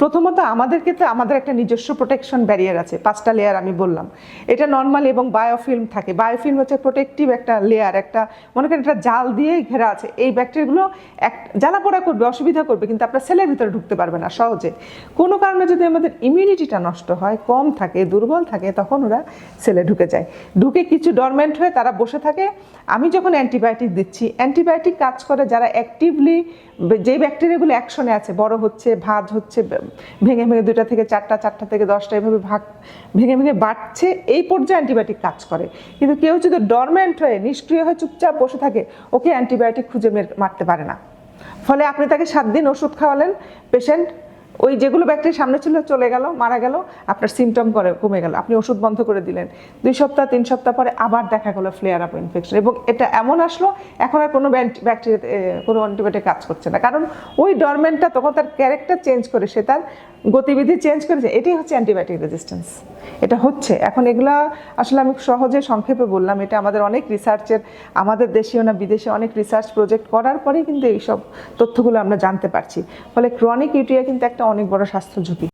প্রথমত আমাদেরকে তো আমাদের একটা নিজস্ব প্রোটেকশন ব্যারিয়ার আছে, 5টা লেয়ার আমি বললাম। এটা নর্মাল এবং বায়োফিল্ম থাকে। বায়োফিল্ম হচ্ছে প্রোটেক্টিভ একটা লেয়ার, একটা মনে করেন একটা জাল দিয়ে ঘেরা আছে। এই ব্যাকটেরিয়াগুলো জ্বালা পোড়া করবে, অসুবিধা করবে, কিন্তু আপনার সেলের ভিতরে ঢুকতে পারবে না সহজে। কোনো কারণে যদি আমাদের ইমিউনিটিটা নষ্ট হয়, কম থাকে, দুর্বল থাকে, তখন ওরা সেলে ঢুকে যায়। ঢুকে কিছু ডরমেন্ট হয়ে তারা বসে থাকে। আমি যখন অ্যান্টিবায়োটিক দিচ্ছি, অ্যান্টিবায়োটিক কাজ করে যারা অ্যাক্টিভলি, যে ব্যাকটেরিয়াগুলো অ্যাকশনে আছে, বড় হচ্ছে, ভাঁজ হচ্ছে, ভেঙে ভেঙে 2টা থেকে 4টা, 4টা থেকে 10টা এভাবে ভেঙে ভেঙে বাড়ছে, এই পর্যায়ে অ্যান্টিবায়োটিক কাজ করে। কিন্তু কেউ যদি ডরমেন্ট হয়ে নিষ্ক্রিয় হয়ে চুপচাপ বসে থাকে, ওকে অ্যান্টিবায়োটিক খুঁজে মারতে পারে না। ফলে আপনি তাকে 7 দিন ওষুধ খাওয়ালেন, পেশেন্ট ওই যেগুলো ব্যাকটেরিয়া সামনে ছিল চলে গেল, মারা গেল, আপনার সিমটম কমে গেল, আপনি ওষুধ বন্ধ করে দিলেন। 2 সপ্তাহ 3 সপ্তাহ পরে আবার দেখা গেলো ফ্লেয়ার আপ ইনফেকশন, এবং এটা এমন আসলো এখন আর কোনো ব্যাকটেরিয়া কোনো অ্যান্টিবায়োটিক কাজ করছে না, কারণ ওই ডরমেন্টটা তখন তার ক্যারেক্টার চেঞ্জ করে, সে তার গতিবিধি চেঞ্জ করেছে। এটাই হচ্ছে অ্যান্টিবায়োটিক রেজিস্ট্যান্স। এটা হচ্ছে এখন, এগুলা আসলে আমি সহজে সংক্ষেপে বললাম। এটা আমাদের অনেক রিসার্চের, আমাদের দেশীয় না বিদেশে অনেক রিসার্চ প্রজেক্ট করার পরেই কিন্তু এইসব তথ্যগুলো আমরা জানতে পারছি। ফলে ক্রনিক ইউটিআই কিন্তু একটা অনেক বড় স্বাস্থ্য ঝুঁকি।